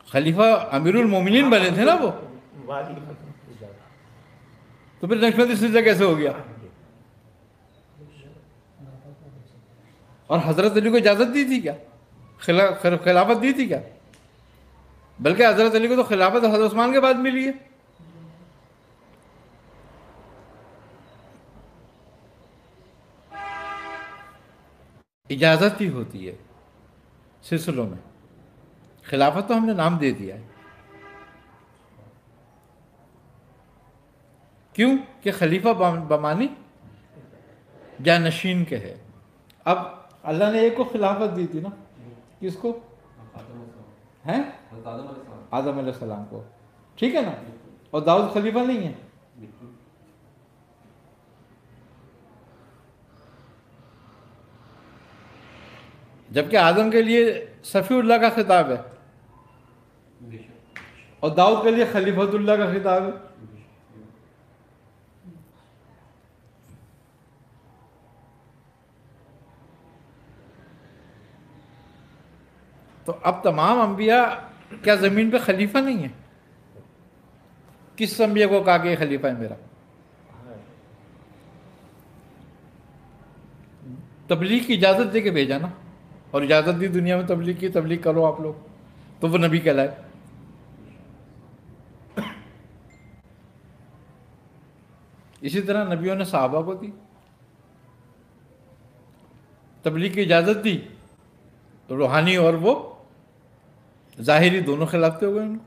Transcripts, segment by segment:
खलीफा अमीरुल मोमिनीन बने थे ना वो, वाली तो फिर नक्शबंदी सिलसिला कैसे हो गया? और हज़रत अली को इजाज़त दी थी क्या? खिलाफत दी थी क्या? बल्कि हज़रत अली को तो खिलाफत हज़रत उस्मान के बाद मिली है। इजाज़त ही होती है सिलसिलों में, खिलाफत तो हमने नाम दे दिया है। क्यों? कि खलीफा बमानी जानशीन के है। अब अल्लाह ने एक को खिलाफत दी थी ना, किसको? हैं? आदम अलैहिस्सलाम को, ठीक है ना? और दाऊद खलीफा नहीं है? जबकि आदम के लिए सफ़ीउल्लाह का खिताब है और दाऊद के लिए खलीफतुल्लाह का खिताब है। तो अब तमाम अंबिया क्या ज़मीन पे खलीफा नहीं है? किस अंबिया को कहा कि ये खलीफा है मेरा? तबलीग की इजाज़त दे के भेजा ना, और इजाज़त दी दुनिया में तबलीग की, तबलीग करो आप लोग, तो वो नबी कहलाए। इसी तरह नबियों ने सहाबा को दी तबलीग की इजाज़त दी, तो रूहानी और वो ज़ाहिरी दोनों खिलाफते हो गए उनको।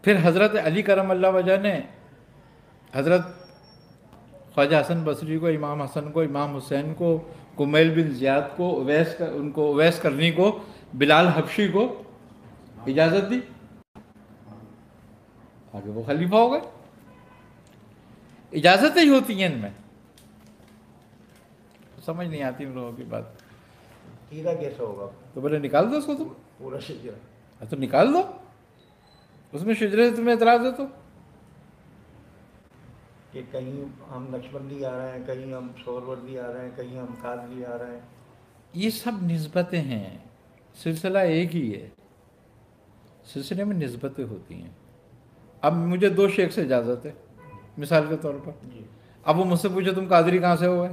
फिर हज़रत अली करम अल्लाह वजह ने हज़रत ख्वाजा हसन बसरी को, इमाम हसन को, इमाम हुसैन को, कुमैल बिन ज़ियाद को, उवैस करनी को, बिलाल हबशी को इजाज़त दी, आगे वो खलीफा हो गए। इजाज़तें ही होती हैं इनमें, समझ नहीं आती इन लोगों की बात। हीरा कैसा होगा? तो बोले निकाल दो उसको तुम। पूरा शिजरा तो निकाल दो, उसमें शिजरे से तुम्हें एतराज़ है तो। कि कहीं हम नक्शबंदी आ रहे हैं, कहीं हम सोहरवर्दी आ रहे हैं, कहीं हम कादरी आ रहे हैं। ये सब निस्बतें हैं, सिलसिला एक ही है, सिलसिले में निस्बतें होती हैं। अब मुझे दो शेख से इजाज़त है मिसाल के तौर पर, जी अब वो मुझसे पूछे तुम कादरी कहाँ से हो गए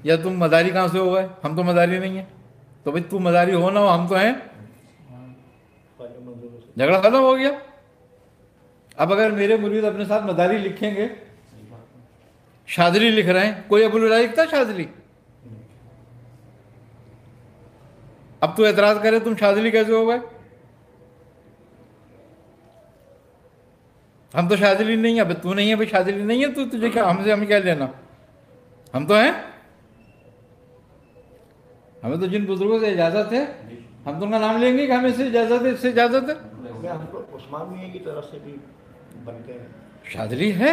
या तुम मदारी कहाँ से हो गए, हम तो मदारी नहीं है, तो भाई तू मदारी हो ना हो, हम तो हैं, झगड़ा खत्म हो गया। अब अगर मेरे मुरीद अपने साथ मदारी लिखेंगे, शादरी लिख रहे हैं, कोई अबुल उला लिखता शादरी? अब तू एतराज़ करे तुम शादरी कैसे हो गए, हम तो शादरी नहीं है। अब तू नहीं है भाई, शादरी नहीं है, तू तुझे क्या, हमसे हमें क्या लेना, हम तो हैं। हमें तो जिन बुजुर्गों से इजाज़त है हम तो उनका नाम लेंगे कि हमें इससे इजाज़त है, इससे इजाज़त है। क्या हमको उस्मान मियाँ की तरफ से भी बनते हैं शादरी है।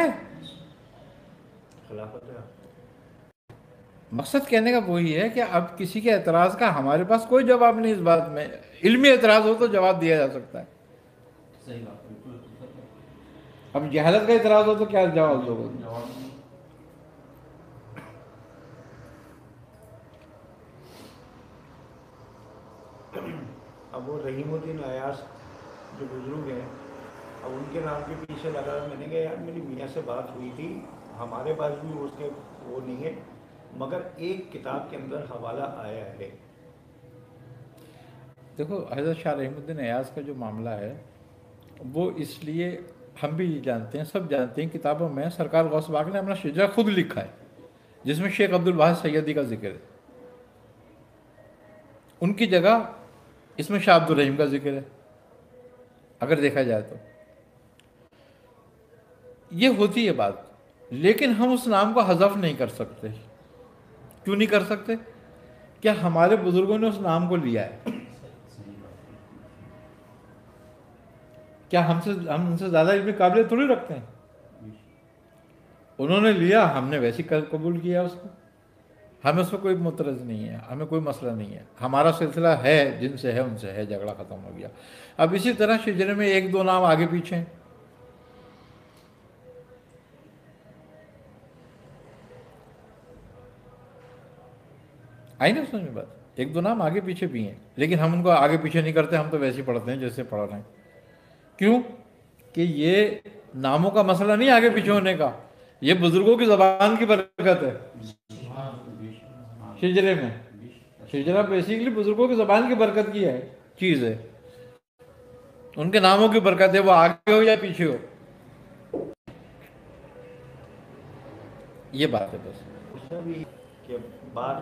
खिलाफत है। मकसद कहने का वही है कि अब किसी के एतराज़ का हमारे पास कोई जवाब नहीं। इस बात में इल्मी एतराज़ हो तो जवाब दिया जा सकता है, सही बात है, बिल्कुल। अब जहालत का एतराज़ हो तो क्या जवाब दोगे? अब वो रहीमुद्दीन अयास जो बुजुर्ग हैं, अब उनके नाम के पीछे लगा मैंने कहा यार मेरी मियाँ से बात हुई थी, हमारे पास भी उसके वो नहीं है, मगर एक किताब के अंदर हवाला आया है। देखो हज़रत शाह रहीमुद्दीन अयाज का जो मामला है वो इसलिए हम भी जानते हैं, सब जानते हैं, किताबों में सरकार गौस पाक ने अपना शिजरा खुद लिखा है जिसमें शेख अब्दुल वाहिद सैयदी का जिक्र है, उनकी जगह इसमें शाह अब्दुल रहीम का जिक्र है। अगर देखा जाए तो ये होती है बात, लेकिन हम उस नाम को हज़फ नहीं कर सकते। क्यों नहीं कर सकते? क्या हमारे बुजुर्गों ने उस नाम को लिया है? क्या हम उनसे ज़्यादा इल्मी काबिलियत थोड़ी रखते हैं? उन्होंने लिया, हमने वैसे कबूल किया उसको, हमें उसमें कोई मुतरज़ नहीं है, हमें कोई मसला नहीं है। हमारा सिलसिला है जिनसे है उनसे है, झगड़ा ख़त्म हो गया। अब इसी तरह शिजरे में एक दो नाम आगे पीछे हैं, آئی نا سمجھ میں بات؟ ایک دو نام آگے پیچھے بھی ہیں لیکن ہم ان کو آگے پیچھے نہیں کرتے، ہم تو ویسے ہی پڑھتے ہیں جیسے پڑھ رہے ہیں. کیوں کہ یہ ناموں کا مسئلہ نہیں آگے پیچھے ہونے کا، یہ بزرگوں کی زبان کی برکت ہے. شجرے میں شجرا بیسیکلی بزرگوں کی زبان کی برکت کی ہے چیز ہے، ان کے ناموں کی برکت ہے، وہ آگے ہو یا پیچھے ہو. یہ بات ہے بس. اس میں بھی کہ بات